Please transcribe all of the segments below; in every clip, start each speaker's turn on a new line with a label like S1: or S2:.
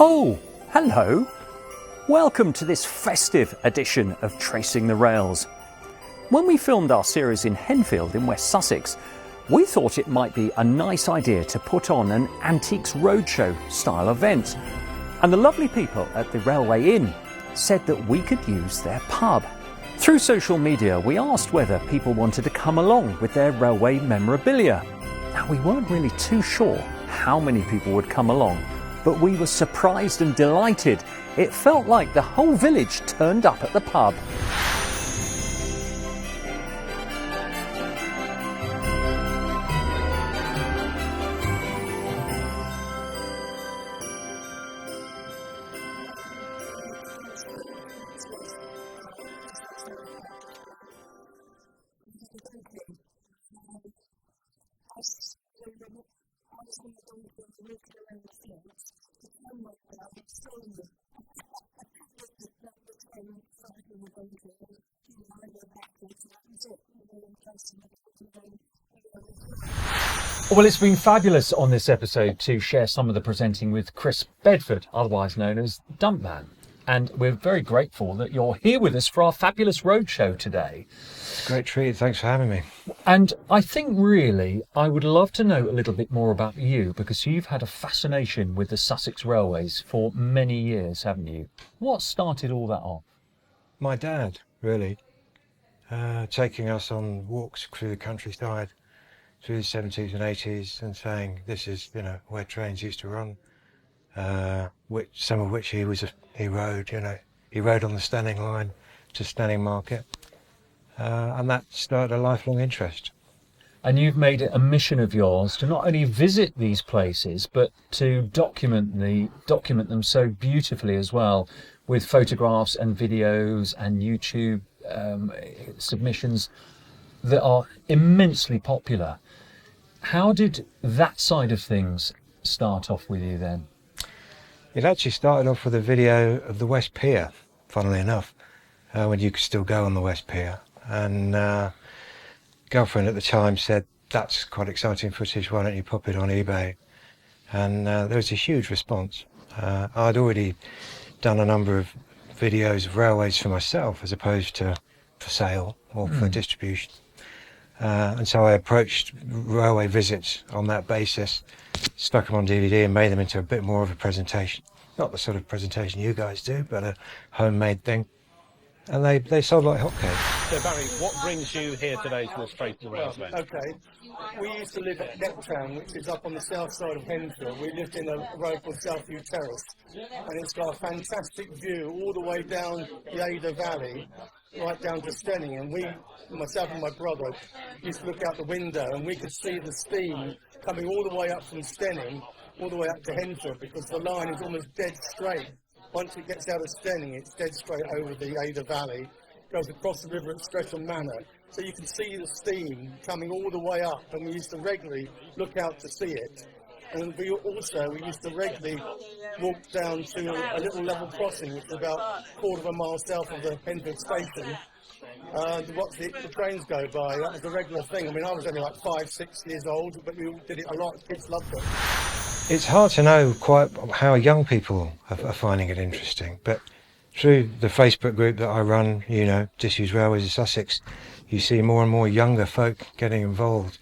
S1: Oh, hello. Welcome to this festive edition of Tracing the Rails. When we filmed our series in Henfield in West Sussex, we thought it might be a nice idea to put on an Antiques Roadshow style event. And the lovely people at the Railway Inn said that we could use their pub. Through social media, we asked whether people wanted to come along with their railway memorabilia. Now, we weren't really too sure how many people would come along, but we were surprised and delighted. It felt like the whole village turned up at the pub.
S2: Well, it's been fabulous on this episode to share some of the presenting with Chris Bedford, otherwise known as Dumpman. And we're very grateful that you're here with us for our fabulous roadshow today.
S3: It's a great treat. Thanks for having me.
S2: And I think really I would love to know a little bit more about you, because you've had a fascination with the Sussex Railways for many years, haven't you? What started all that off?
S3: My dad, really, taking us on walks through the countryside through the 70s and 80s and saying this is, where trains used to run, some of which he rode, he rode on the Steyning Line to Steyning Market, and that started a lifelong interest.
S2: And you've made it a mission of yours to not only visit these places, but to document them so beautifully as well, with photographs and videos and YouTube submissions that are immensely popular. How did that side of things start off with you then?
S3: It actually started off with a video of the West Pier, funnily enough, when you could still go on the West Pier. And girlfriend at the time said, that's quite exciting footage, why don't you pop it on eBay? And there was a huge response. I'd already done a number of videos of railways for myself as opposed to for sale or for distribution. And so I approached railway visits on that basis, stuck them on DVD and made them into a bit more of a presentation. Not the sort of presentation you guys do, but a homemade thing. And they sold like hotcakes.
S4: So Barry, what brings you here today to this Tracing the Rails event?
S5: Okay, we used to live at Bedford, which is up on the south side of Henfield. We lived in a road called Southview Terrace, and it's got a fantastic view all the way down the Ada Valley, right down to Steyning. And myself and my brother, used to look out the window and we could see the steam coming all the way up from Steyning, all the way up to Henfield, because the line is almost dead straight. Once it gets out of Steyning, it's dead straight over the Ada Valley, goes across the river at Streatham Manor. So you can see the steam coming all the way up, and we used to regularly look out to see it. And we used to regularly walk down to a little level crossing, which is about a quarter of a mile south of the Henfield station, to watch the trains go by. That was a regular thing. I mean, I was only like 5, 6 years old, but we did it a lot. Kids loved it.
S3: It's hard to know quite how young people are finding it interesting, but through the Facebook group that I run, Disused Railways of Sussex, you see more and more younger folk getting involved.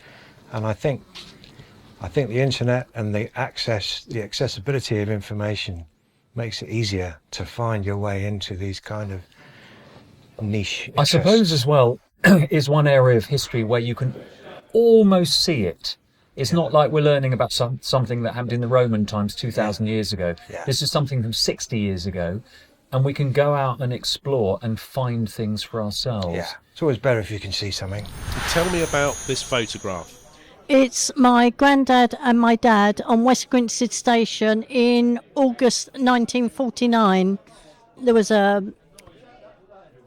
S3: And I think the internet and the accessibility of information makes it easier to find your way into these kind of niche interests.
S2: I suppose as well is one area of history where you can almost see it. It's not like we're learning about something that happened in the Roman times 2,000 years ago.
S3: Yeah.
S2: This is something from 60 years ago, and we can go out and explore and find things for ourselves.
S3: Yeah, it's always better if you can see something.
S4: Tell me about this photograph.
S6: It's my granddad and my dad on West Grinstead Station in August 1949. There was a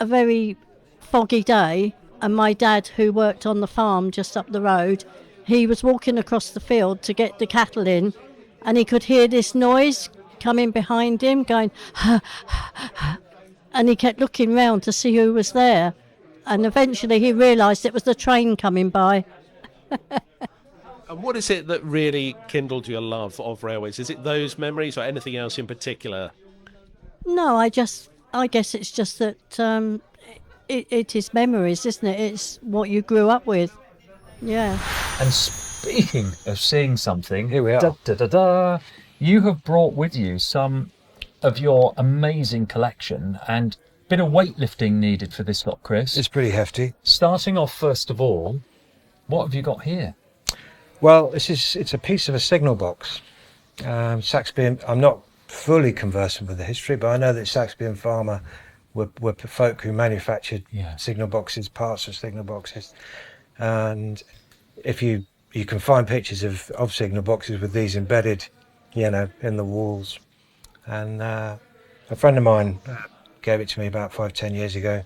S6: very foggy day, and my dad, who worked on the farm just up the road, he was walking across the field to get the cattle in, and he could hear this noise coming behind him, going, and he kept looking round to see who was there, and eventually he realised it was the train coming by.
S4: And what is it that really kindled your love of railways? Is it those memories or anything else in particular?
S6: No, I guess it's just that it is memories, isn't it? It's what you grew up with. Yeah.
S2: And speaking of seeing something,
S3: Here we are.
S2: You have brought with you some of your amazing collection, and a bit of weightlifting needed for this lot, Chris.
S3: It's pretty hefty.
S2: Starting off, first of all, what have you got here?
S3: Well, it's a piece of a signal box. Saxby, I'm not fully conversant with the history, but I know that Saxby and Farmer were folk who manufactured signal boxes, parts of signal boxes. And if you can find pictures of signal boxes with these embedded, in the walls. And a friend of mine gave it to me about 5-10 years ago.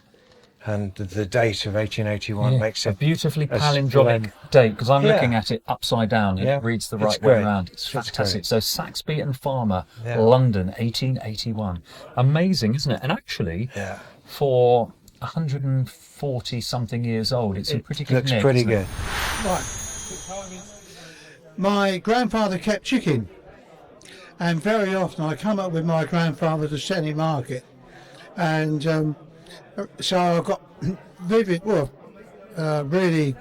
S3: And the date of 1881 makes it
S2: a beautifully palindromic date, because I'm looking at it upside down. It reads the right way around. It's fantastic. So Saxby and Farmer, London, 1881. Amazing, isn't it? And actually, for 140 something years old, it's in pretty good nick.
S3: Looks pretty good.
S7: Right. My grandfather kept chicken, and very often I come up with my grandfather to Steyning Market, and so I've got vivid, really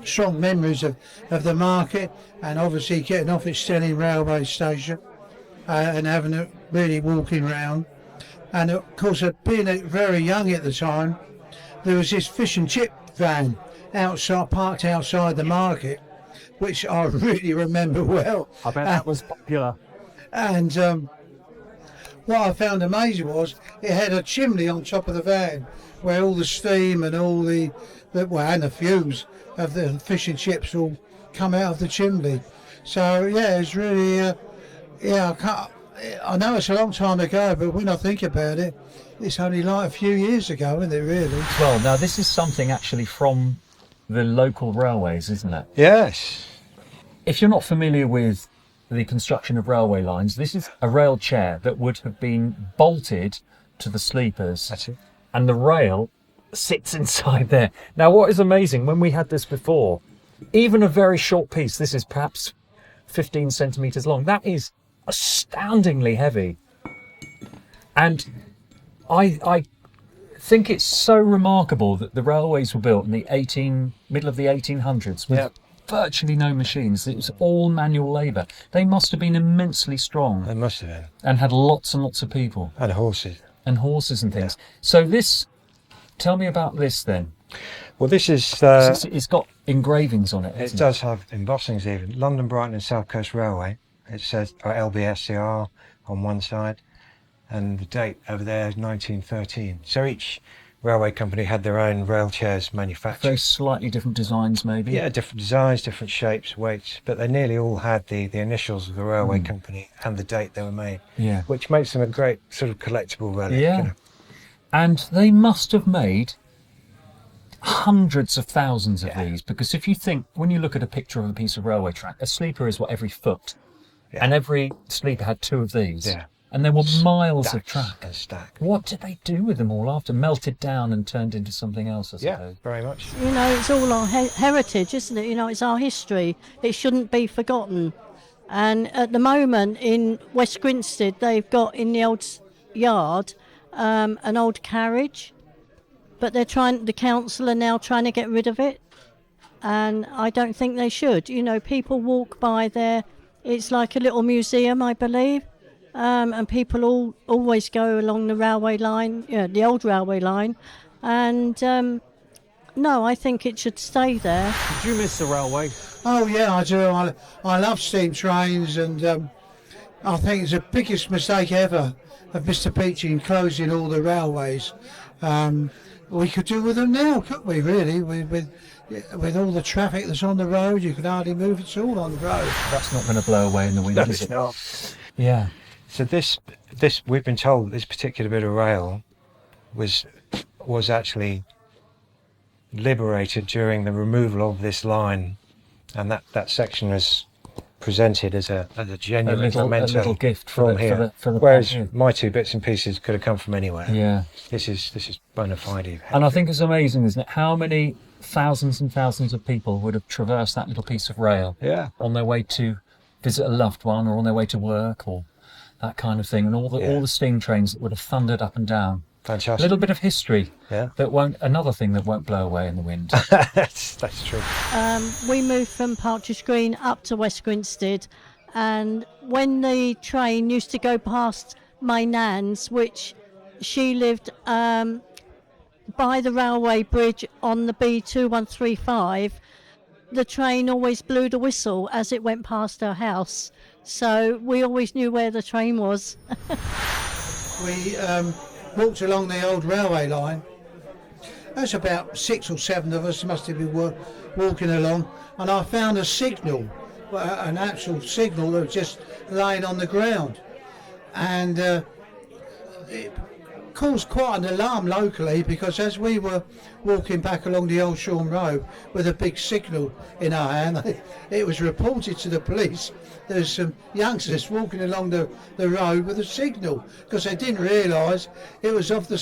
S7: strong memories of the market, and obviously getting off at Steyning railway station and having it really walking round. And of course, being very young at the time, there was this fish and chip van parked outside the market, which I really remember well.
S1: I bet that was popular.
S7: And what I found amazing was it had a chimney on top of the van where all the steam and all and the fumes of the fish and chips all come out of the chimney. So it's really I know it's a long time ago, but when I think about it, it's only like a few years ago, isn't it, really?
S2: Well, now this is something actually from the local railways, isn't it?
S3: Yes.
S2: If you're not familiar with the construction of railway lines, this is a rail chair that would have been bolted to the sleepers.
S3: That's it.
S2: And the rail sits inside there. Now, what is amazing, when we had this before, even a very short piece, this is perhaps 15 centimetres long, that is astoundingly heavy. And I think it's so remarkable that the railways were built in the middle of the 1800s with virtually no machines. It was all manual labour. They must have been immensely strong.
S3: They must have been.
S2: And had lots and lots of people.
S3: And horses.
S2: And horses and things. So tell me about this then.
S3: Well, this is...
S2: it's got engravings on it,
S3: It does have embossings even. London, Brighton and South Coast Railway. It says LBSCR on one side, and the date over there is 1913. So each railway company had their own rail chairs manufactured.
S2: Very slightly different designs, maybe?
S3: Yeah, different designs, different shapes, weights, but they nearly all had the initials of the railway company and the date they were made, which makes them a great sort of collectible relic.
S2: Yeah. And they must have made hundreds of thousands of these, because if you think, when you look at a picture of a piece of railway track, a sleeper is every foot, and every sleeper had two of these. Yeah. And there were miles of track. What did they do with them all after? Melted down and turned into something else, I suppose.
S3: Yeah, very much.
S6: It's all our heritage, isn't it? It's our history. It shouldn't be forgotten. And at the moment in West Grinstead, they've got in the old yard an old carriage, but the council are now trying to get rid of it. And I don't think they should. People walk by there. It's like a little museum, I believe. And people always go along the railway line, the old railway line. And no, I think it should stay there.
S1: Did you miss the railway?
S7: Oh, yeah, I do. I love steam trains, and I think it's the biggest mistake ever of Mr. Peachy in closing all the railways. We could do with them now, couldn't we, really? With all the traffic that's on the road, you could hardly move at all on the road.
S2: That's not going to blow away in the wind,
S3: No,
S2: is
S3: it's
S2: it?
S3: not.
S2: Yeah.
S3: So this we've been told this particular bit of rail was actually liberated during the removal of this line, and that section was presented as a genuine memento,
S2: a little gift
S3: from
S2: here. For the
S3: Whereas my two bits and pieces could have come from anywhere.
S2: Yeah.
S3: This is bona fide.
S2: And I think it's amazing, isn't it, how many thousands and thousands of people would have traversed that little piece of rail on their way to visit a loved one or on their way to work or that kind of thing, and all the steam trains that would have thundered up and down.
S3: Fantastic.
S2: A little bit of history
S3: Yeah.
S2: another thing that won't blow away in the wind.
S3: That's true.
S6: We moved from Partridge Green up to West Grinstead, and when the train used to go past my nan's, which she lived by the railway bridge on the B2135, the train always blew the whistle as it went past her house, so we always knew where the train was.
S7: We walked along the old railway line. There's about 6 or 7 of us must have been walking along, and I found a signal, an actual signal that was just laying on the ground, and it caused quite an alarm locally, because as we were walking back along the Old Shoreham Road with a big signal in our hand, it was reported to the police there's some youngsters walking along the road with a signal, because they didn't realise it was off the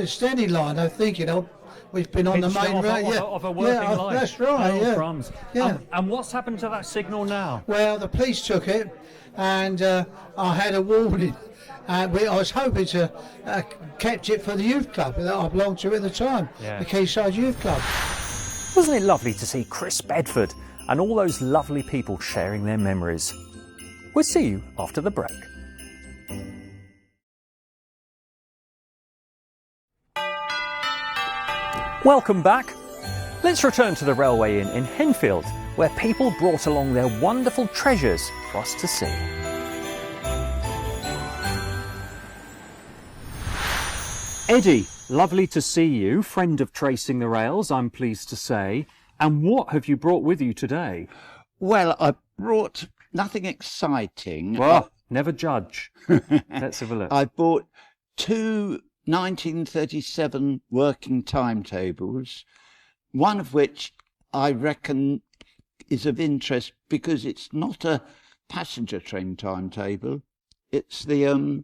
S7: Steyning Line. They're thinking, oh, we've been on the main road.
S2: Of a working line.
S7: That's right.
S2: Oh, crumbs.
S7: Yeah.
S2: And what's happened to that signal now?
S7: Well, the police took it, and I had a warning. I was hoping to catch it for the youth club that I belonged to at the time, the Quayside Youth Club.
S1: Wasn't it lovely to see Chris Bedford and all those lovely people sharing their memories? We'll see you after the break. Welcome back. Let's return to the Railway Inn in Henfield, where people brought along their wonderful treasures for us to see. Eddie, lovely to see you, friend of Tracing the Rails, I'm pleased to say. And what have you brought with you today?
S8: Well, I brought nothing exciting.
S1: Well, never judge. Let's have a look.
S8: I bought 2 1937 working timetables, one of which I reckon is of interest because it's not a passenger train timetable, it's the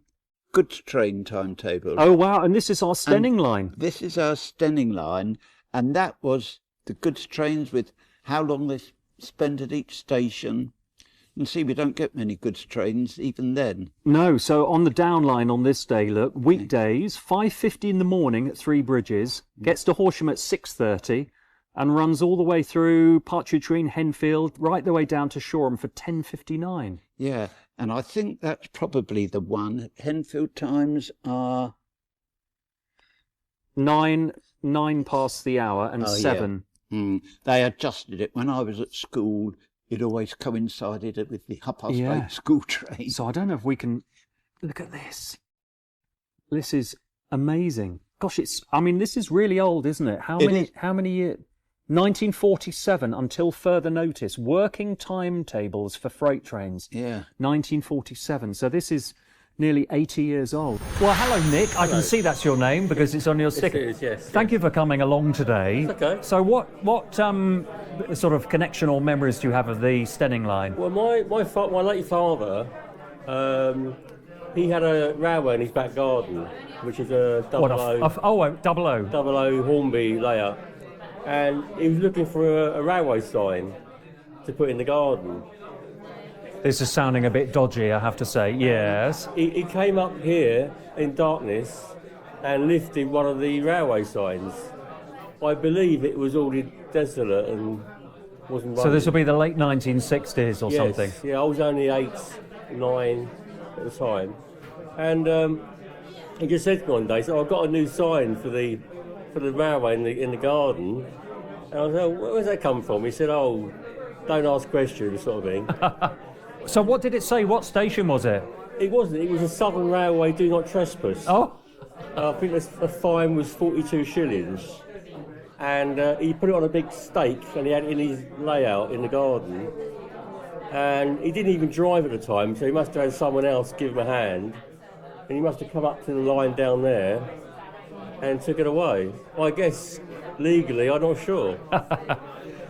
S8: goods train timetable.
S1: Oh, wow, and this is our Steyning Line.
S8: This is our Steyning Line, and that was the goods trains with how long they spent at each station. You can see we don't get many goods trains even then.
S1: No, so on the down line on this day, look, weekdays, 5:50 in the morning at Three Bridges, gets to Horsham at 6:30 and runs all the way through Partridge Green, Henfield, right the way down to Shoreham for 10:59.
S8: Yeah, and I think that's probably the one. Henfield times are...
S1: 9 past the hour and 7.
S8: Yeah. They adjusted it. When I was at school, it always coincided with the 8:30 school train.
S1: So I don't know if we can... Look at this. This is amazing. Gosh, this is really old, isn't it? How many years? 1947 until further notice. Working timetables for freight trains.
S8: Yeah.
S1: 1947. So this is nearly 80 years old. Well, hello, Nick. Hello. I can see that's your name because it's on your sticker.
S9: It is, yes.
S1: Thank you for coming along today.
S9: It's okay.
S1: So what sort of connection or memories do you have of the Steyning Line?
S9: Well, my late father, he had a railway in his back garden, which is a double O Hornby layout. And he was looking for a railway sign to put in the garden.
S1: This is sounding a bit dodgy, I have to say. Yes.
S9: He came up here in darkness and lifted one of the railway signs. I believe it was already desolate and wasn't running.
S1: So this will be the late 1960s or something?
S9: Yeah, I was only 8, 9 at the time. And he just said to me one day, so I've got a new sign for the railway in the garden. And I said, where's that come from? He said, oh, don't ask questions, sort of thing.
S1: So what did it say? What station was it?
S9: It wasn't. It was a Southern Railway do not trespass.
S1: Oh.
S9: I think the fine was 42 shillings. And he put it on a big stake and he had it in his layout in the garden. And he didn't even drive at the time, so he must have had someone else give him a hand. And he must have come up to the line down there and took it away. I guess legally, I'm not sure.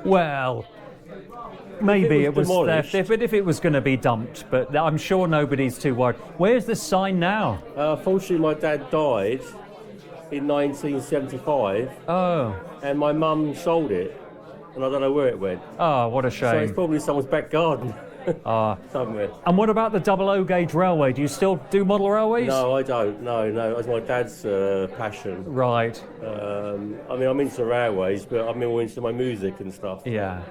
S1: Well, maybe it was
S9: demolished.
S1: but if it was going to be dumped, but I'm sure nobody's too worried. Where's the sign now?
S9: Fortunately, my dad died in 1975, and my mum sold it, and I don't know where it went.
S1: Oh, what a shame.
S9: So it's probably someone's back garden. Somewhere.
S1: And what about the 00 gauge railway? Do you still do model railways?
S9: No, I don't. No, that's my dad's passion.
S1: Right.
S9: I mean, I'm into railways, but I'm more into my music and stuff.
S1: Yeah.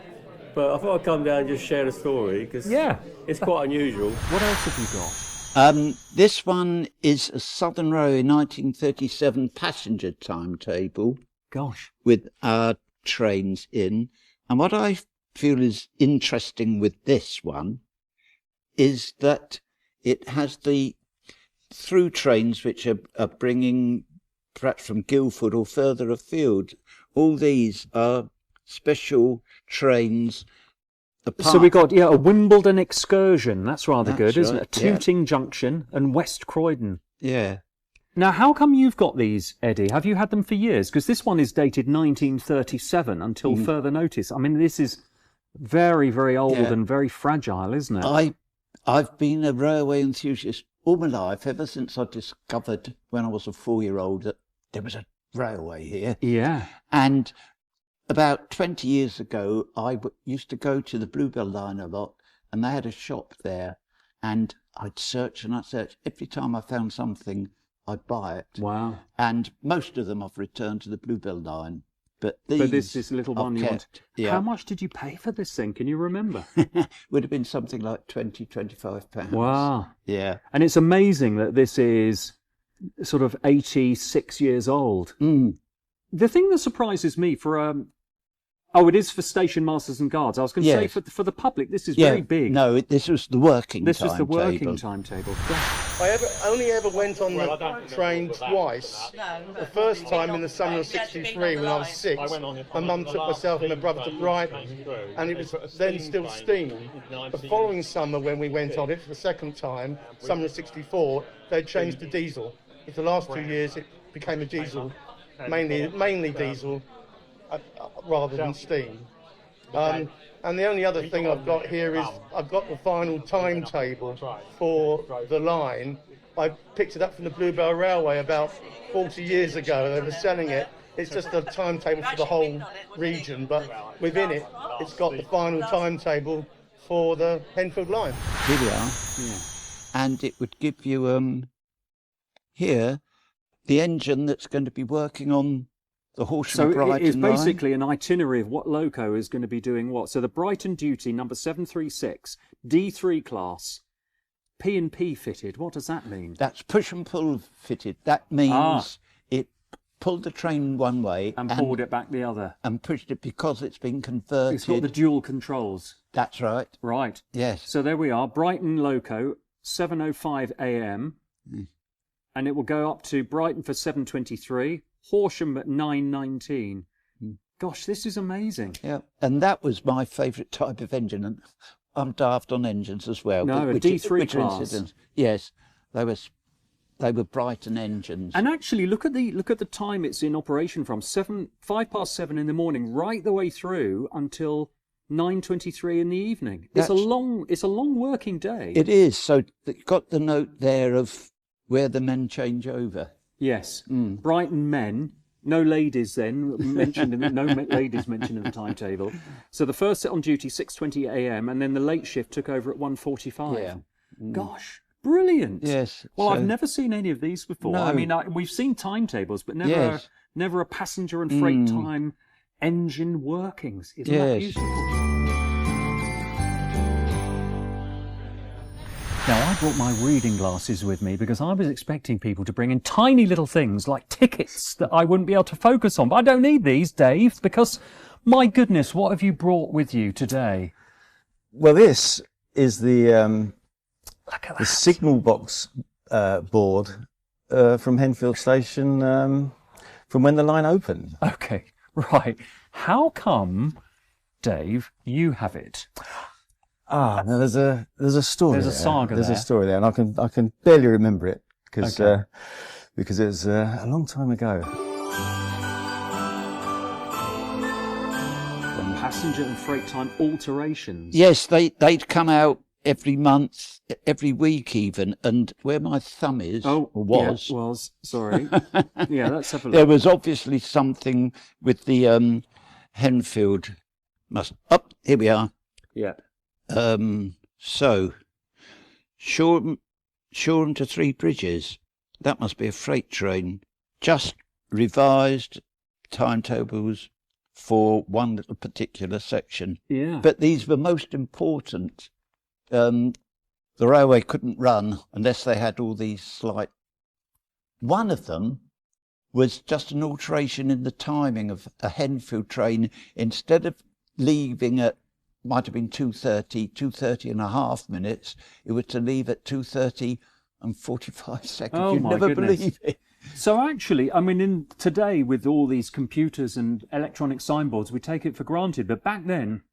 S9: But I thought I'd come down and just share the story, because it's quite unusual.
S1: What else have you got?
S8: This one is a Southern Railway 1937 passenger timetable.
S1: Gosh.
S8: With our trains in. And what I feel is interesting with this one is that it has the through trains which are bringing perhaps from Guildford or further afield. All these are special trains.
S1: So we got a Wimbledon excursion. That's rather good, isn't it? A
S8: Right,
S1: Tooting Junction and West Croydon.
S8: Yeah.
S1: Now, how come you've got these, Eddie? Have you had them for years? Because this one is dated 1937 until further notice. I mean, this is very, very old and very fragile, isn't it?
S8: I've been a railway enthusiast all my life, ever since I discovered when I was a 4-year-old that there was a railway here.
S1: Yeah.
S8: And about 20 years ago, I used to go to the Bluebell Line a lot, and they had a shop there, and I'd search and I'd search. Every time I found something, I'd buy it.
S1: Wow.
S8: And most of them I've returned to the Bluebell Line. But
S1: this is a little one you want.
S8: Yeah.
S1: How much did you pay for this thing? Can you remember?
S8: Would have been something like £20-25.
S1: Wow.
S8: Yeah.
S1: And it's amazing that this is sort of 86 years old. The thing that surprises me for it is for station masters and guards. I was going to say for the public, this is very big.
S8: No, this was the working timetable.
S1: This was the working timetable.
S5: I only ever went on the train twice. The first time in the summer of '63 when I was 6, my mum took myself and my brother to Brighton, and it was then still steam. The following summer when we went on it for the second time, summer of '64, they changed to diesel. For the last 2 years it became a diesel, mainly diesel, rather than steam. And the only other thing I've got here is I've got the final timetable for the line. I picked it up from the Bluebell Railway about 40 years ago. They were selling it. It's just a timetable for the whole region, but within it, it's got the final timetable for the Henfield line.
S8: Here we are. Yeah. And it would give you here the engine that's going to be working on the Horsham Brighton line.
S1: So it's basically an itinerary of what loco is going to be doing what. So the Brighton duty, number 736, D3 class, P&P fitted. What does that mean?
S8: That's push and pull fitted. That means it pulled the train one way
S1: and pulled it back the other.
S8: And pushed it because it's been converted.
S1: It's got the dual controls.
S8: That's right.
S1: Right.
S8: Yes.
S1: So there we are, Brighton loco, 7:05 a.m. And it will go up to Brighton for 7:23. Horsham at 9:19. Gosh, this is amazing.
S8: Yeah, and that was my favourite type of engine, and I'm daft on engines as well.
S1: No, a D3 class.
S8: Yes, they were Brighton engines.
S1: And actually, look at the time it's in operation from 7:05 in the morning, right the way through until 9:23 in the evening. It's a long working day.
S8: It is. So you've got the note there of where the men change over.
S1: Yes, Brighton men, no ladies then mentioned, no ladies mentioned in the timetable. So the first set on duty 6:20 a.m. and then the late shift took over at 1:45.
S8: Yeah.
S1: Gosh, brilliant.
S8: Yes.
S1: Well, I've never seen any of these before.
S8: No.
S1: I mean, we've seen timetables, but never a passenger and freight time engine workings. Isn't that beautiful? Now, I brought my reading glasses with me because I was expecting people to bring in tiny little things like tickets that I wouldn't be able to focus on. But I don't need these, Dave, because, my goodness, what have you brought with you today?
S10: Well, this is the signal box board from Henfield Station from when the line opened.
S1: Okay, right. How come, Dave, you have it?
S10: Now there's a story.
S1: There's a saga.
S10: There's a story there, and I can barely remember it because it was a long time ago.
S1: Passenger and freight time alterations.
S8: Yes, they'd come out every month, every week even, and where my thumb is,
S2: was, sorry. Yeah, let's have a look.
S8: There was obviously something with the Henfield, here we are.
S2: Yeah.
S8: So, Shoreham to Three Bridges, that must be a freight train, just revised timetables for one little particular section.
S2: Yeah.
S8: But these were most important. The railway couldn't run unless they had all these slight... One of them was just an alteration in the timing of a Henfield train. Instead of leaving at, might have been 2:30 and a half minutes, it was to leave at 2:30 and 45 seconds.
S2: Oh,
S8: You'd
S2: my
S8: never
S2: goodness.
S8: believe it.
S2: So actually, I mean, today with all these computers and electronic signboards, we take it for granted. But back then,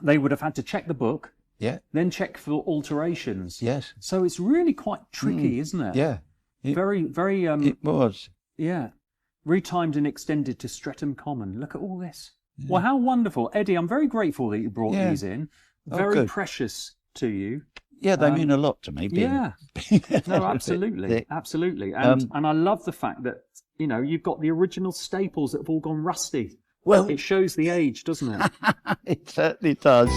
S2: they would have had to check the book, then check for alterations.
S8: Yes.
S2: So it's really quite tricky, isn't it?
S8: Yeah.
S2: Very.
S8: It was.
S2: Yeah. Retimed and extended to Streatham Common. Look at all this. Yeah. Well, how wonderful. Eddie, I'm very grateful that you brought these in. Very precious to you.
S8: Yeah, they mean a lot to me.
S2: No, absolutely. Absolutely. And I love the fact that, you know, you've got the original staples that have all gone rusty.
S8: Well,
S2: it shows the age, doesn't it?
S8: It certainly does.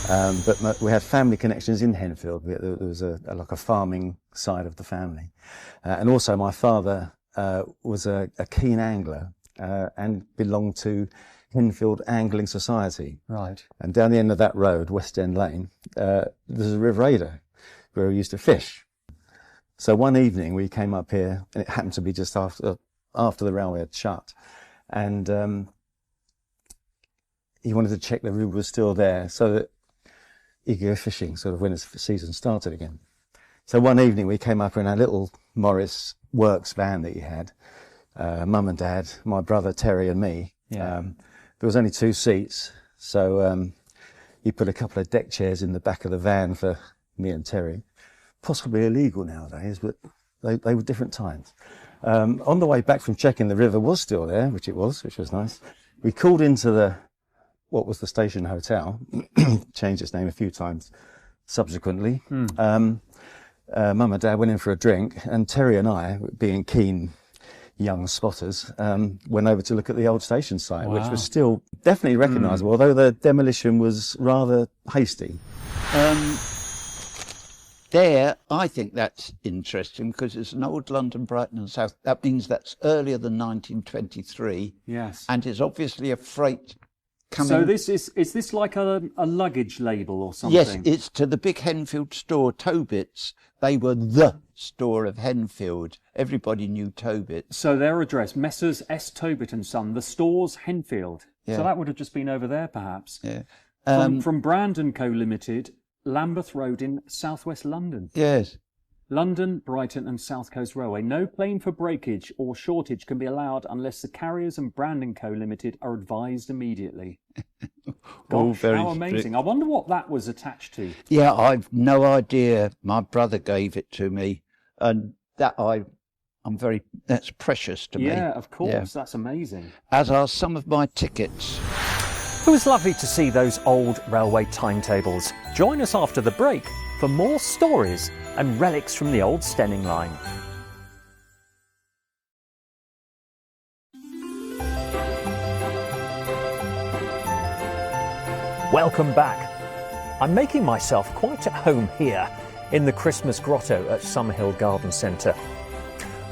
S10: But we had family connections in Henfield. There was like a farming side of the family. And also my father was a keen angler and belonged to Henfield Angling Society.
S2: Right.
S10: And down the end of that road, West End Lane, there's a River Ada where we used to fish. So one evening we came up here, and it happened to be just after the railway had shut. And he wanted to check the river was still there so that he could go fishing sort of when the season started again. So one evening we came up in our little Morris Works van that he had, Mum and Dad, my brother Terry and me.
S2: Yeah.
S10: There was only 2 seats, so he put a couple of deck chairs in the back of the van for me and Terry. Possibly illegal nowadays, but they were different times. On the way back from checking, the river was still there, which was nice. We called into what was the station hotel, changed its name a few times subsequently. Mum and Dad went in for a drink, and Terry and I, being keen young spotters, went over to look at the old station site, which was still definitely recognisable, although the demolition was rather hasty.
S8: I think that's interesting because it's an old London, Brighton and South. That means that's earlier than 1923.
S2: Yes.
S8: And it's obviously a freight coming.
S2: So this is this like a luggage label or something?
S8: Yes, it's to the big Henfield store, Tobit's. They were the store of Henfield. Everybody knew Tobit.
S2: So their address, Messrs S. Tobit and Son, the store's Henfield.
S8: Yeah.
S2: So that would have just been over there, perhaps.
S8: Yeah.
S2: From Brand & Co Limited, Lambeth Road in southwest London.
S8: Yes.
S2: London, Brighton and South Coast Railway. No claim for breakage or shortage can be allowed unless the carriers and Brand & Co Limited are advised immediately. Gosh, how amazing.
S8: Strict.
S2: I wonder what that was attached to.
S8: Yeah, I've no idea. My brother gave it to me, and that's precious to me.
S2: Yeah, of course. Yeah. That's amazing.
S8: As are some of my tickets.
S1: It was lovely to see those old railway timetables. Join us after the break for more stories and relics from the old Steyning Line. Welcome back. I'm making myself quite at home here in the Christmas Grotto at Summerhill Garden Centre.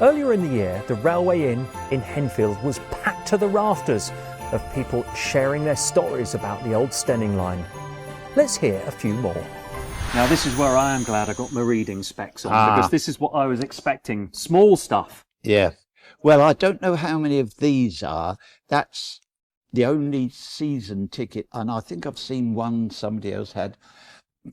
S1: Earlier in the year, the Railway Inn in Henfield was packed to the rafters of people sharing their stories about the old Steyning Line. Let's hear a few more.
S2: Now this is where I am glad I got my reading specs on, because this is what I was expecting. Small stuff.
S8: Yeah. Well, I don't know how many of these are. That's the only season ticket, and I think I've seen one somebody else had.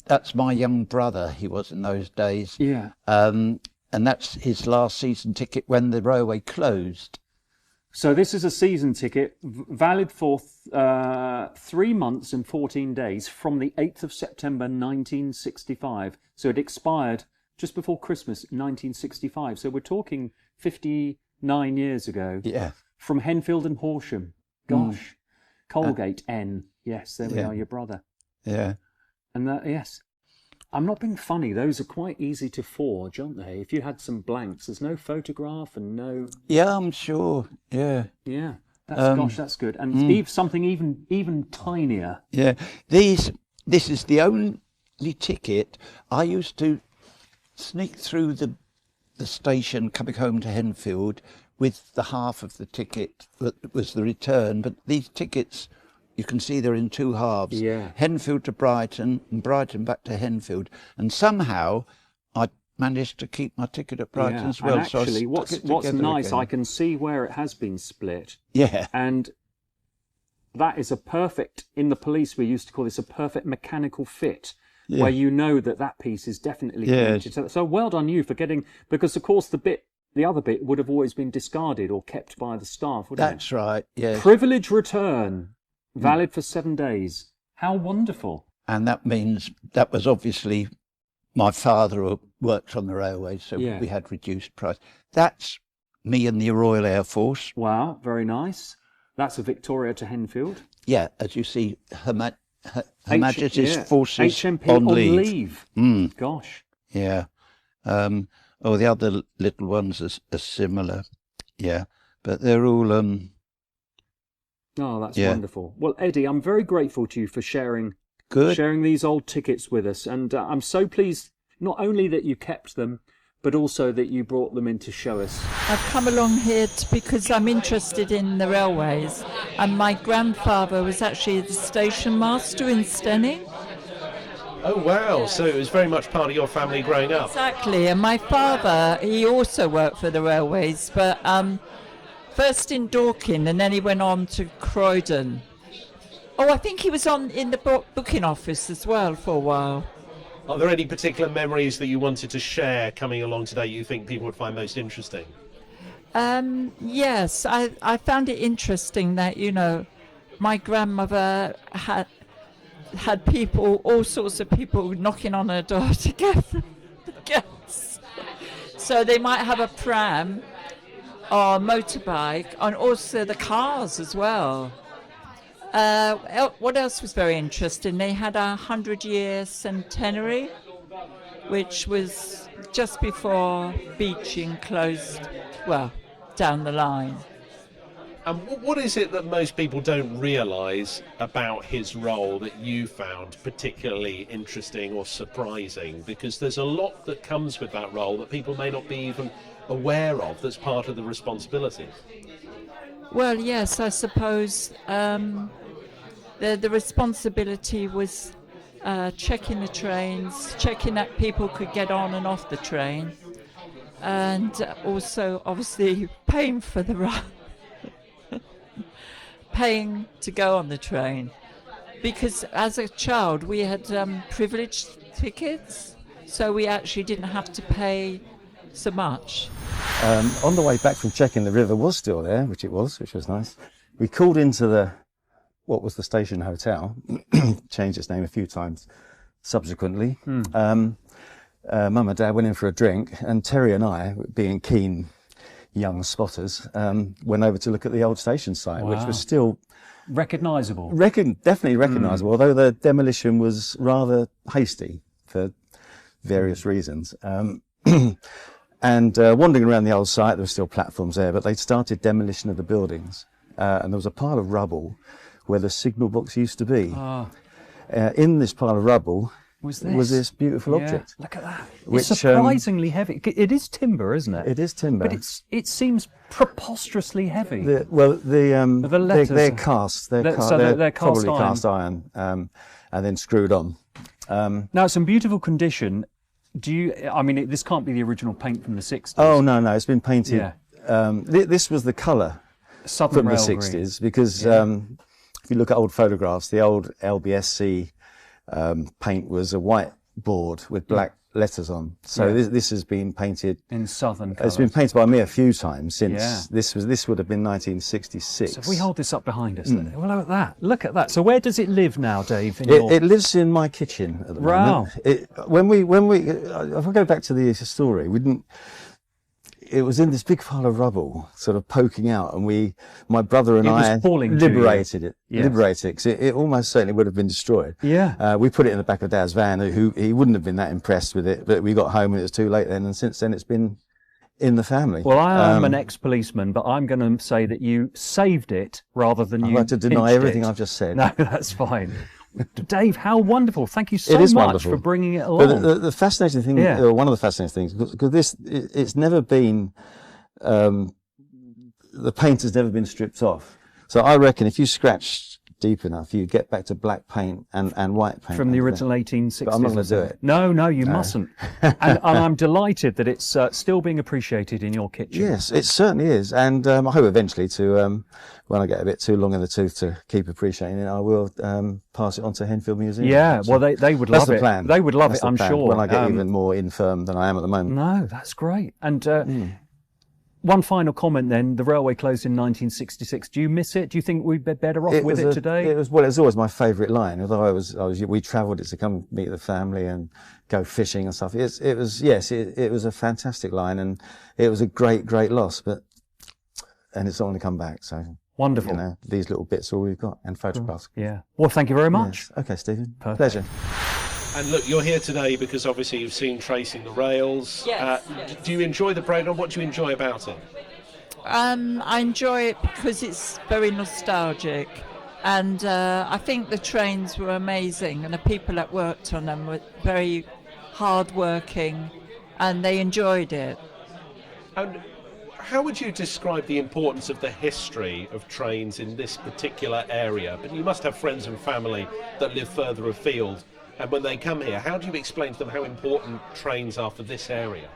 S8: That's my young brother, he was in those days.
S2: Yeah.
S8: And that's his last season ticket when the railway closed.
S2: So this is a season ticket valid for 3 months and 14 days from the 8th of September 1965. So it expired just before Christmas 1965. So we're talking 59 years ago.
S8: Yeah.
S2: From Henfield and Horsham. Gosh.
S1: Colgate N. Yes, there we are, your brother.
S8: Yeah.
S1: And that, yes. I'm not being funny. Those are quite easy to forge, aren't they? If you had some blanks, there's no photograph and no...
S8: Yeah, I'm sure. Yeah.
S1: Yeah. Gosh, that's good. And something even tinier.
S8: Yeah. This is the only ticket. I used to sneak through the station coming home to Henfield with the half of the ticket that was the return. But these tickets, you can see they're in two halves.
S1: Yeah.
S8: Henfield to Brighton and Brighton back to Henfield. And somehow I managed to keep my ticket at Brighton as well.
S1: And actually,
S8: so
S1: what's nice,
S8: again.
S1: I can see where it has been split.
S8: Yeah.
S1: And that is a perfect, in the police we used to call this a perfect mechanical fit, where you know that piece is definitely connected. So well done you for getting, because of course the other bit would have always been discarded or kept by the staff, wouldn't it?
S8: That's right, yes.
S1: Privilege return, valid for 7 days. How wonderful.
S8: And that means that was obviously my father worked on the railways, so we had reduced price. That's me and the Royal Air Force.
S1: Wow, very nice. That's a Victoria to Henfield.
S8: Yeah, as you see, Her Majesty's forces
S1: HMP
S8: on leave.
S1: Gosh.
S8: Yeah. The other little ones are similar. Yeah, but they're all...
S1: Oh, that's wonderful. Well, Eddie, I'm very grateful to you for sharing these old tickets with us. And I'm so pleased not only that you kept them, but also that you brought them in to show us.
S11: I've come along here because I'm interested in the railways. And my grandfather was actually the station master in Steyning.
S4: Oh, wow. So it was very much part of your family growing up.
S11: Exactly. And my father, he also worked for the railways, but first in Dorking, and then he went on to Croydon. Oh, I think he was in the booking office as well for a while.
S4: Are there any particular memories that you wanted to share coming along today you think people would find most interesting?
S11: Yes, I found it interesting that, my grandmother had people, all sorts of people knocking on her door to get the gas. So they might have a pram or a motorbike, and also the cars as well. What else was very interesting? They had a 100-year centenary, which was just before Beeching closed, down the line.
S4: And what is it that most people don't realise about his role that you found particularly interesting or surprising? Because there's a lot that comes with that role that people may not be even aware of that's part of the responsibility.
S11: Well, yes, I suppose the responsibility was checking the trains, checking that people could get on and off the train, and also obviously paying for the ride. Paying to go on the train, because as a child we had privileged tickets, so we actually didn't have to pay so much.
S10: On the way back from checking, the river was still there, which was nice. We called into what was the station hotel, changed its name a few times subsequently. Mum and Dad went in for a drink, and Terry and I, being keen young spotters, went over to look at the old station site, which was still
S1: recognisable.
S10: Definitely recognisable, although the demolition was rather hasty for various reasons. And wandering around the old site, there were still platforms there, but they'd started demolition of the buildings, and there was a pile of rubble where the signal box used to be. In this pile of rubble was this beautiful object.
S1: Look at that. It's surprisingly heavy. It is timber, isn't it?
S10: It is timber.
S1: But it seems preposterously heavy.
S10: They're cast. They're probably cast iron, and then screwed on.
S1: Now, it's in beautiful condition. This can't be the original paint from the 60s.
S10: Oh, no, it's been painted. Yeah. This was the colour
S1: from
S10: the 60s, because if you look at old photographs, the old LBSC paint was a white board with black letters on. So this has been painted
S1: in southern colours.
S10: It's been painted by me a few times since this would have been 1966.
S1: So if we hold this up behind us, then, well, look at that. So where does it live now, Dave?
S10: It lives in my kitchen at the moment. If I go back to the story, it was in this big pile of rubble, sort of poking out, and my brother and I
S1: liberated
S10: it. Yes. Liberated it, 'cause it almost certainly would have been destroyed.
S1: Yeah.
S10: We put it in the back of Dad's van. He wouldn't have been that impressed with it, but we got home and it was too late then, and since then it's been in the family.
S1: Well, I am an ex-policeman, but I'm going to say that you saved it rather than
S10: I'd
S1: you
S10: like to deny everything
S1: it.
S10: I've just said.
S1: No, that's fine. Dave, how wonderful. Thank you so much
S10: wonderful.
S1: for bringing it along.
S10: But the fascinating thing, or one of the fascinating things, because it's never been, the paint has never been stripped off. So I reckon if you scratch deep enough, you get back to black paint and white paint.
S1: From the original 1860s.
S10: But I'm not going to do it.
S1: No, you mustn't. and I'm delighted that it's still being appreciated in your kitchen.
S10: Yes, it certainly is. And I hope eventually to, when I get a bit too long in the tooth to keep appreciating it, I will pass it on to Henfield Museum.
S1: Yeah, well, they would love it.
S10: That's the plan.
S1: They would love
S10: That's
S1: it, I'm sure.
S10: When I get even more infirm than I am at the moment.
S1: No, that's great. And one final comment then. The railway closed in 1966. Do you miss it? Do you think we'd be better off with it today?
S10: It was always my favourite line. Although we travelled it to come meet the family and go fishing and stuff. It was a fantastic line, and it was a great loss. And it's not going to come back. So
S1: wonderful.
S10: You know, these little bits are all we've got, and photographs.
S1: Yeah. Well, thank you very much.
S10: Yes. Okay, Stephen.
S1: Perfect.
S10: Pleasure.
S4: And look, you're here today because obviously you've seen Tracing the Rails.
S11: Yes.
S4: Do you enjoy the programme? What do you enjoy about it?
S11: I enjoy it because it's very nostalgic, and I think the trains were amazing, and the people that worked on them were very hard-working, and they enjoyed it.
S4: And how would you describe the importance of the history of trains in this particular area? But you must have friends and family that live further afield. And when they come here, how do you explain to them how important trains are for this area?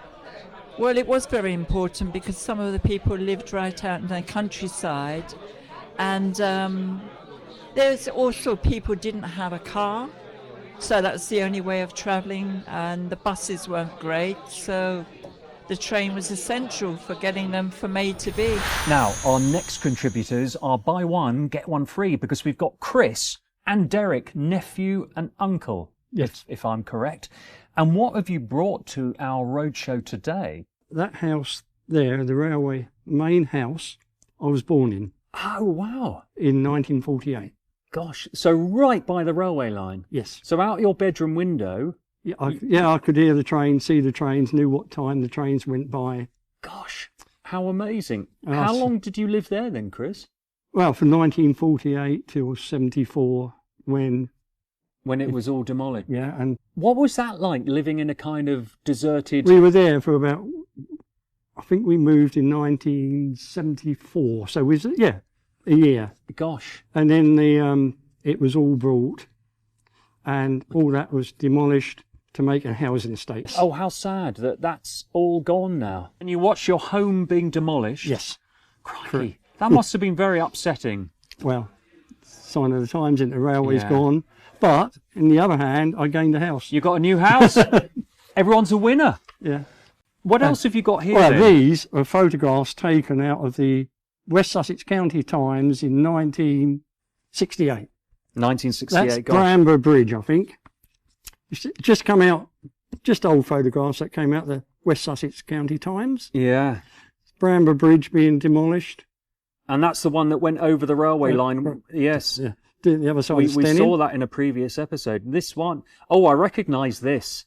S11: Well, it was very important because some of the people lived right out in the countryside, and there's also people didn't have a car, so that's the only way of travelling, and the buses weren't great, so the train was essential for getting them from A to B.
S1: Now, our next contributors are buy one, get one free, because we've got Chris and Derek, nephew and uncle.
S12: Yes.
S1: If I'm correct. And what have you brought to our roadshow today?
S12: That house there, the railway main house, I was born in.
S1: Oh, wow.
S12: In 1948.
S1: Gosh. So right by the railway line?
S12: Yes.
S1: So out your bedroom window?
S12: Yeah, I could hear the train, see the trains, knew what time the trains went by.
S1: Gosh, how amazing. How long did you live there then, Chris?
S12: Well, from 1948 till 74, when
S1: it was all demolished.
S12: Yeah, and
S1: what was that like, living in a kind of deserted?
S12: We were there for about, I think we moved in 1974, so we was a year.
S1: Gosh.
S12: And then it was all brought, and all that was demolished to make a housing estate.
S1: Oh, how sad that that's all gone now. And you watch your home being demolished?
S12: Yes.
S1: Crikey. That must have been very upsetting.
S12: Well, sign of the times, the railway's gone. But, on the other hand, I gained a house.
S1: You got a new house? Everyone's a winner.
S12: Yeah.
S1: What else have you got here
S12: Well,
S1: then?
S12: these are photographs taken out of the West Sussex County Times in 1968.
S1: 1968,
S12: That's
S1: gosh.
S12: Bramber Bridge, I think. It's just come out, just old photographs that came out the West Sussex County Times.
S1: Yeah.
S12: Bramber Bridge being demolished.
S1: And that's the one that went over the railway line. Yes.
S12: Yeah. The other side
S1: we
S12: of Steyning.
S1: saw that in a previous episode. This one, oh, I recognise this.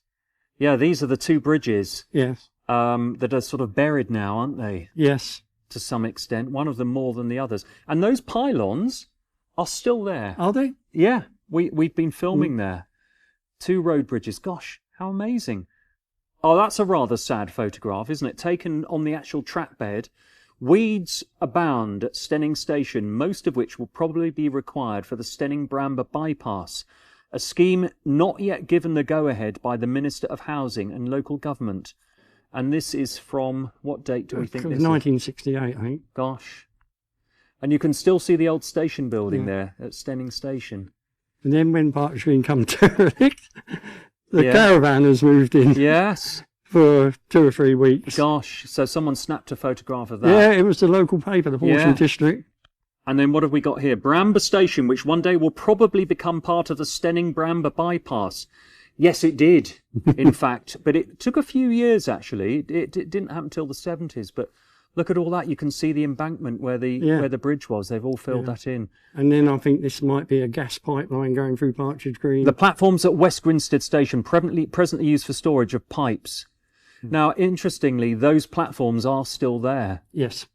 S1: Yeah, these are the two bridges.
S12: Yes.
S1: That are sort of buried now, aren't they?
S12: Yes.
S1: To some extent, one of them more than the others. And those pylons are still there.
S12: Are they?
S1: Yeah, we've been filming there. Two road bridges. Gosh, how amazing. Oh, that's a rather sad photograph, isn't it? Taken on the actual track bed. Weeds abound at Steyning Station, most of which will probably be required for the Steyning-Bramber bypass, a scheme not yet given the go-ahead by the Minister of Housing and Local Government. And this is from, what date do we think this is?
S12: 1968, I think.
S1: Gosh. And you can still see the old station building there at Steyning Station.
S12: And then when Park Green come to it, the caravanners moved in.
S1: Yes.
S12: For 2 or 3 weeks.
S1: Gosh, so someone snapped a photograph of that.
S12: Yeah, it was the local paper, the Horsham District.
S1: And then what have we got here? Bramber Station, which one day will probably become part of the Steyning-Bramber bypass. Yes, it did, in fact. But it took a few years, actually. It didn't happen until the 70s. But look at all that. You can see the embankment where the bridge was. They've all filled that in.
S12: And then I think this might be a gas pipeline going through Partridge Green.
S1: The platforms at West Grinstead Station presently used for storage of pipes. Now, interestingly, those platforms are still there.
S12: Yes.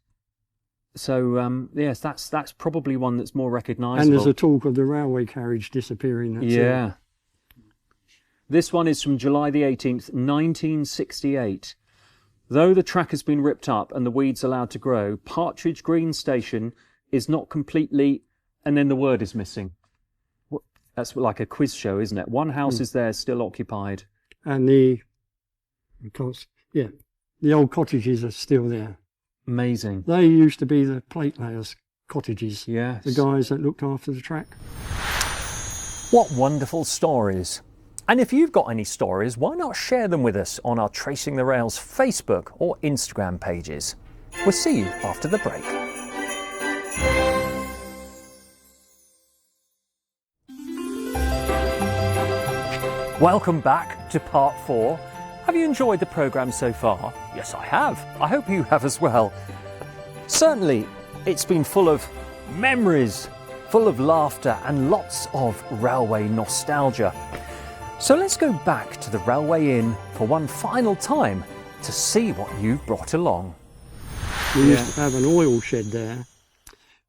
S1: So, yes, that's probably one that's more recognisable.
S12: And there's a talk of the railway carriage disappearing. That's
S1: This one is from July the 18th, 1968. Though the track has been ripped up and the weeds allowed to grow, Partridge Green Station is not completely... And then the word is missing. That's like a quiz show, isn't it? One house is there, still occupied.
S12: And the old cottages are still there.
S1: Amazing.
S12: They used to be the plate layers' cottages.
S1: Yes.
S12: The guys that looked after the track.
S1: What wonderful stories. And if you've got any stories, why not share them with us on our Tracing the Rails Facebook or Instagram pages. We'll see you after the break. Welcome back to part 4. Have you enjoyed the programme so far? Yes, I have. I hope you have as well. Certainly, it's been full of memories, full of laughter and lots of railway nostalgia. So let's go back to the Railway Inn for one final time to see what you've brought along.
S12: We used to have an oil shed there,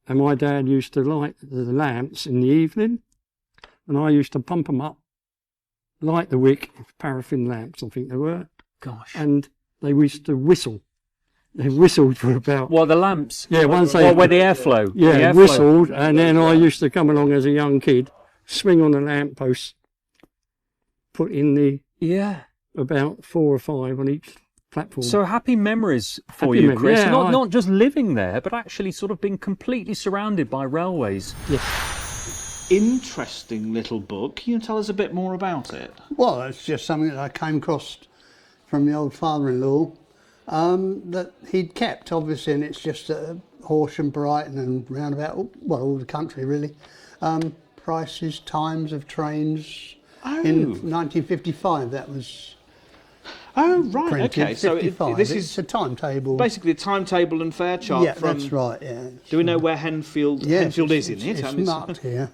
S12: and my dad used to light the lamps in the evening, and I used to pump them up, light the wick, paraffin lamps I think they were.
S1: Gosh.
S12: And they used to whistle. They whistled for about...
S1: Well, the lamps?
S12: Yeah, once they...
S1: where the airflow?
S12: Yeah,
S1: the airflow.
S12: Whistled, and then I used to come along as a young kid, swing on the lamp post, put in the...
S1: Yeah.
S12: About 4 or 5 on each platform.
S1: So happy memories for you, Chris.
S12: Yeah,
S1: not just living there, but actually sort of being completely surrounded by railways.
S12: Yes.
S13: Interesting little book. Can you tell us a bit more about it?
S14: Well, it's just something that I came across from the old father-in-law that he'd kept, obviously, and it's just Horsham, Brighton and round about, well, all the country, really. Prices, times of trains. In 1955, that was...
S13: Oh, right,
S14: printed.
S13: okay. So this is
S14: a timetable.
S13: Basically a timetable and fare chart.
S14: Yeah,
S13: from,
S14: that's right, yeah.
S13: Do we know where Henfield is in it?
S14: It's marked here.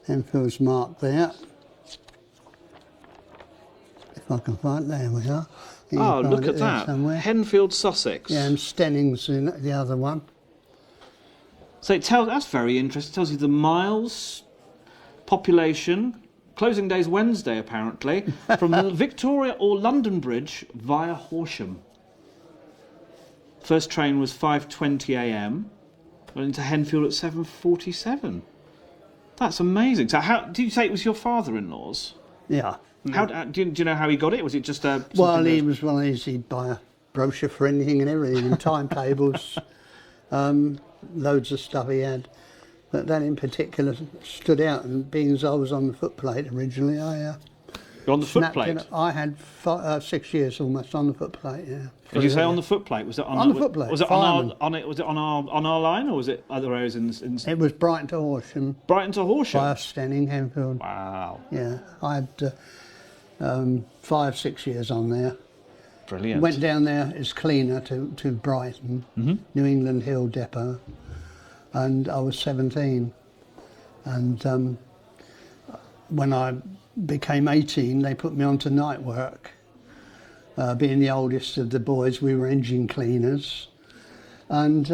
S14: Henfield's marked there. If I can find it, there we are.
S13: Oh, look at that. Somewhere. Henfield, Sussex.
S14: Yeah, and Stenning's in the other one.
S13: So that's very interesting. It tells you the miles, population, closing day's Wednesday, apparently, from the Victoria or London Bridge via Horsham. First train was 5:20 a.m. Went into Henfield at 7:47. That's amazing. So, how did you say it was your father-in-law's?
S14: Yeah.
S13: How do you know how he got it? Was it just a?
S14: Well, he was one of these. He'd buy a brochure for anything and everything, and timetables, loads of stuff he had. But that in particular stood out, and being as I was on the footplate originally,
S13: You're on the footplate?
S14: I had 6 years almost on the footplate, yeah.
S13: Did you say on the footplate? Was it
S14: on the footplate?
S13: Was it on our line, or was it other areas in?
S14: It was Brighton to Horsham.
S13: Brighton to Horsham?
S14: Via Steyning, Henfield.
S13: Wow.
S14: Yeah, I had 5-6 years on there.
S13: Brilliant.
S14: Went down there as cleaner to Brighton, New England Hill Depot. And I was 17, and when I became 18 they put me on to night work. Being the oldest of the boys, we were engine cleaners, and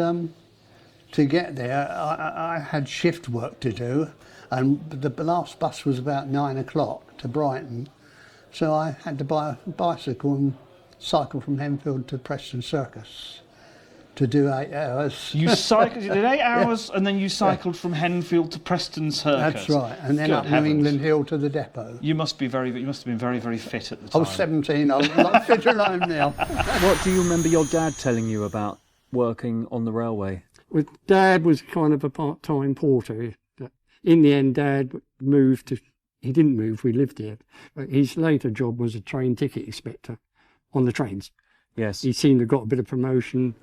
S14: to get there I had shift work to do, and the last bus was about 9 o'clock to Brighton, so I had to buy a bicycle and cycle from Henfield to Preston Circus to do 8 hours.
S13: You cycled, you did 8 hours, and then you cycled from Henfield to Preston Circus.
S14: That's right, and then up New England Hill to the depot.
S13: You must have been very, very fit at the time.
S14: I was 17. I'm a lot fitter than I am now.
S1: What do you remember your dad telling you about working on the railway?
S12: Well, Dad was kind of a part-time porter. In the end, Dad moved to... He didn't move, we lived here. But his later job was a train ticket inspector on the trains.
S1: Yes.
S12: He seemed to have got a bit of promotion.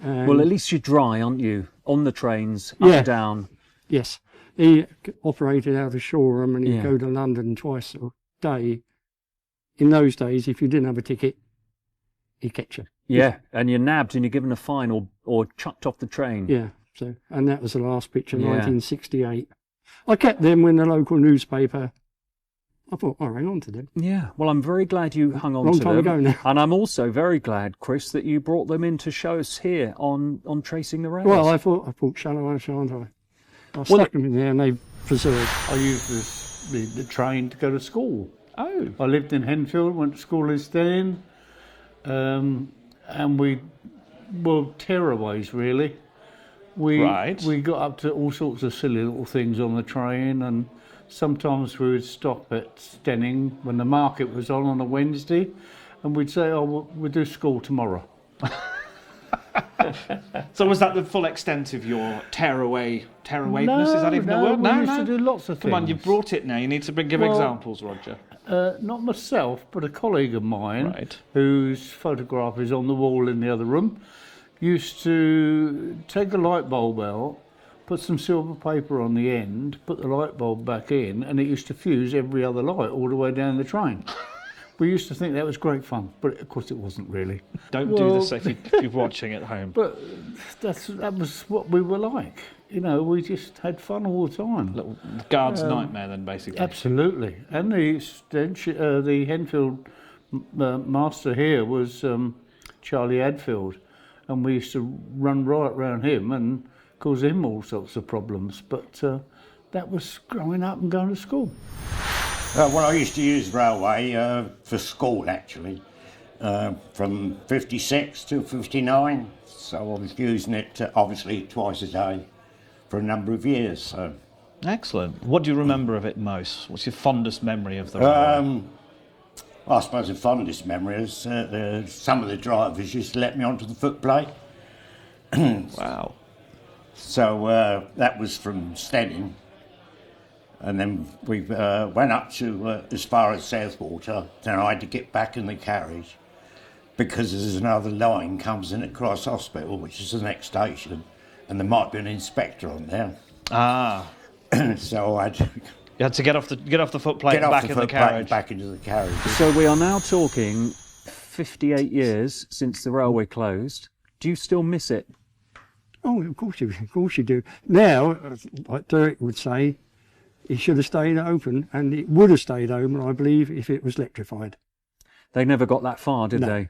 S1: Well, at least you're dry, aren't you? On the trains, up and down.
S12: Yes. He operated out of Shoreham, and he'd go to London twice a day in those days, if you didn't have a ticket, he'd catch you.
S2: Yeah, and you're nabbed and you're given a fine or chucked off the train.
S12: Yeah, so, and that was the last picture,
S2: Yeah.
S12: 1968. I kept them when the local newspaper, I thought, I'll hang on to them.
S2: Yeah, well, I'm very glad you hung on
S12: Long
S2: to
S12: time
S2: them.
S12: ago now.
S2: And I'm also very glad, Chris, that you brought them in to show us here on Tracing the Rails.
S12: Well, I thought, shan't I, shan't I? I stuck them in there and they preserved.
S15: I used the train to go to school.
S13: Oh.
S15: I lived in Henfield, went to school in Steyning, and we were tearaways, really. We got up to all sorts of silly little things on the train, and sometimes we would stop at Steyning when the market was on a Wednesday, and we'd say, oh, we'll do school tomorrow.
S13: So was that the full extent of your tearawayness?
S15: No,
S13: Is that even a word?
S15: we used to do lots of
S13: Come on, you
S15: things.
S13: brought it now. You need to give examples, Roger.
S15: Not myself, but a colleague of mine, whose photograph is on the wall in the other room, used to take a light bulb out, put some silver paper on the end, put the light bulb back in, and it used to fuse every other light all the way down the train. We used to think that was great fun, but of course it wasn't really.
S13: Don't do this if you're watching at home.
S15: But that was what we were like. You know, we just had fun all the time.
S13: Little guard's nightmare then, basically.
S15: Absolutely. And the Henfield master here was Charlie Hadfield, and we used to run right round him and cause him all sorts of problems. But that was growing up and going to school.
S16: Well, I used to use railway for school, actually, from 56 to 59. So I was using it, obviously, twice a day for a number of years. So.
S13: Excellent. What do you remember of it most? What's your fondest memory of the railway?
S16: I suppose the fondest memory is some of the drivers used to let me onto the footplate.
S13: Wow.
S16: So that was from Steyning. And then we went up to as far as Southwater. Then I had to get back in the carriage because there's another line comes in at Cross Hospital, which is the next station, and there might be an inspector on there.
S13: Ah.
S16: So I had to...
S13: You had to get off the footplate and back in the carriage.
S16: Back into the carriage.
S2: So we are now talking 58 years since the railway closed. Do you still miss it?
S12: Oh, of course you do. Now, like Derek would say, it should have stayed open, and it would have stayed open, I believe, if it was electrified.
S2: They never got that far, did
S12: No.
S2: they?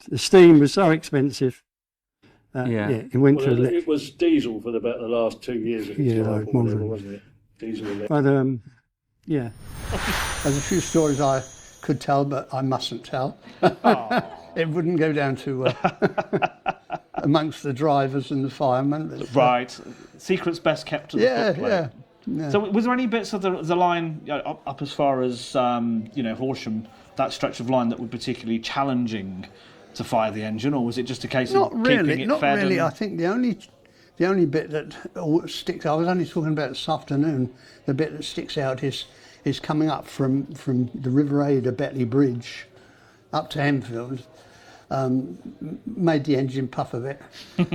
S12: The steam was so expensive. It went to electric.
S5: It was diesel for about the last 2 years. Of its life, or whatever, wasn't it? Diesel electric.
S12: But yeah.
S14: There's a few stories I could tell, but I mustn't tell. It wouldn't go down to amongst the drivers and the firemen. But,
S13: Right. Secret's best kept to the footplate.
S14: Yeah.
S13: So was there any bits of the line up as far as Horsham, that stretch of line that were particularly challenging to fire the engine, or was it just a case of keeping it
S14: not
S13: fed?
S14: really. I think the only bit that sticks. I was only talking about this afternoon. The bit that sticks out is coming up from the River Aid to Betley Bridge up to Henfield. Made the engine puff a bit,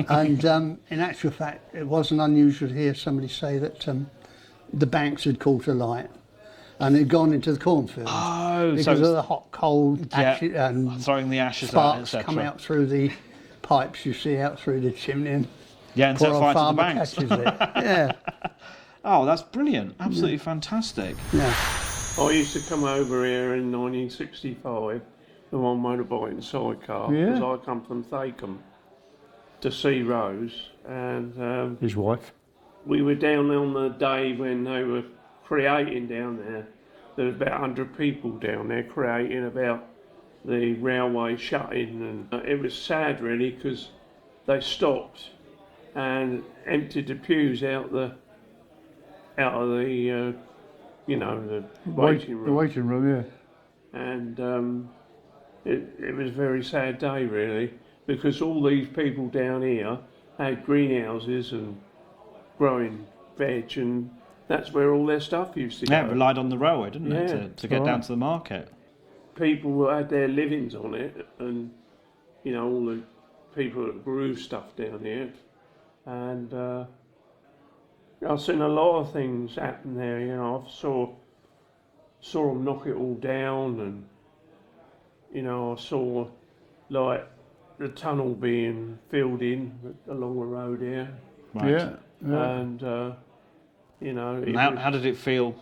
S14: and in actual fact, it wasn't unusual to hear somebody say that the banks had caught alight and had gone into the cornfields because of the hot, cold, ashes, and
S13: throwing the ashes
S14: sparks
S13: out,
S14: coming out through the pipes you see out through the chimney. And
S13: and
S14: poor
S13: set
S14: old
S13: fire to the
S14: farmer
S13: banks.
S14: catches it. Yeah.
S13: Oh, that's brilliant! Absolutely fantastic.
S14: Yeah.
S5: I used to come over here in 1965 with my motorbike and sidecar because I come from Thacombe to see Rose, and
S15: his wife.
S5: We were down on the day when they were creating down there. There was about 100 people down there creating about the railway shutting, and it was sad really because they stopped and emptied the pews out of the the waiting room.
S15: The waiting room, yeah.
S5: And it was a very sad day really, because all these people down here had greenhouses and growing veg, and that's where all their stuff used to go.
S13: Yeah, it relied on the railway, didn't it, to get down to the market.
S5: People had their livings on it, and all the people that grew stuff down here, and I've seen a lot of things happen there. I saw them knock it all down, and
S17: you know, I saw like the tunnel being filled in along the road here.
S13: Right.
S15: Yeah.
S17: And you know,
S13: And how did it feel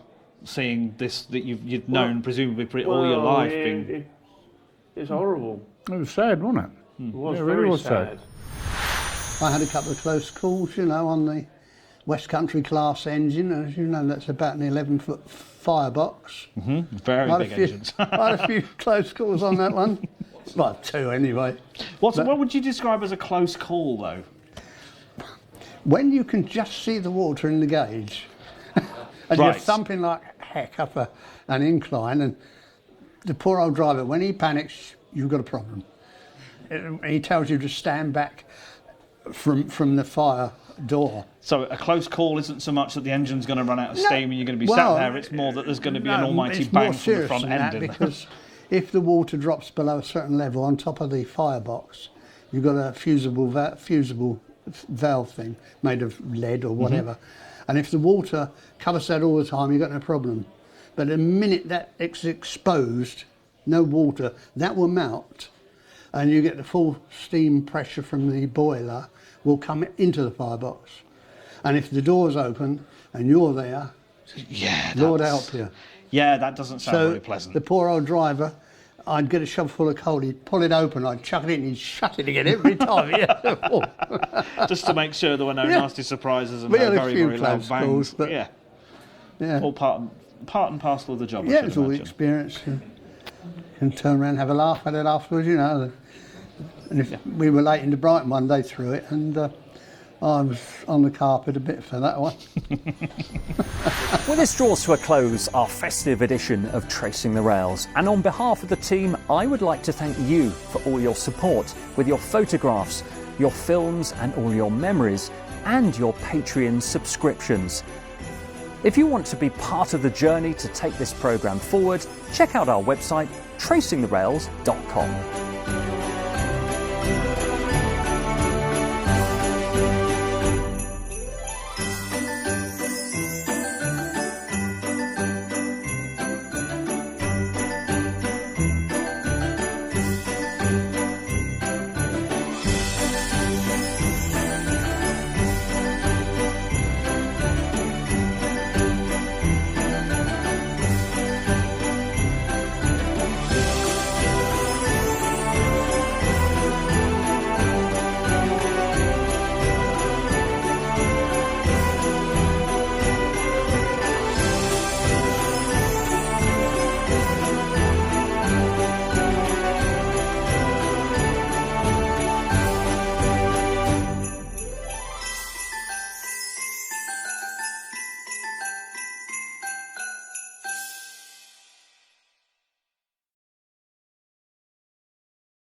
S13: seeing this that you've known presumably all your life?
S17: It's horrible.
S15: It was sad, wasn't it?
S17: It was
S15: Yeah, it
S17: very
S15: really was
S17: sad.
S14: I had a couple of close calls, you know, on the West Country class engine. As you know, that's about an 11-foot firebox.
S13: Very big engines.
S14: I had a few close calls on that one. Well, 2 anyway.
S13: What would you describe as a close call, though?
S14: When you can just see the water in the gauge, and you're thumping like heck up an incline, and the poor old driver, when he panics, you've got a problem. He tells you to stand back from the fire door.
S13: So a close call isn't so much that the engine's going to run out of steam and you're going to be sat there, it's more that there's going to be an almighty bang from the front end.
S14: That, because if the water drops below a certain level on top of the firebox, you've got a fusible valve thing made of lead or whatever. And if the water covers that all the time, you've got no problem. But the minute that it's exposed, no water, that will melt, and you get the full steam pressure from the boiler will come into the firebox. And if the door's open and you're there, Lord help you.
S13: Yeah, that doesn't sound very pleasant.
S14: The poor old driver, I'd get a shovel full of coal, he'd pull it open, I'd chuck it in, he'd shut it again every time.
S13: Just to make sure there were no nasty surprises and no very, very loud bangs.
S14: But yeah.
S13: All part and parcel of the job,
S14: Yeah, it's all the experience. You can turn around and have a laugh at it afterwards, you know. And if we were late into Brighton one day through it, and I was on the carpet a bit for that one.
S1: Well, this draws to a close our festive edition of Tracing the Rails, and on behalf of the team, I would like to thank you for all your support with your photographs, your films and all your memories, and your Patreon subscriptions. If you want to be part of the journey to take this programme forward, check out our website, tracingtherails.com.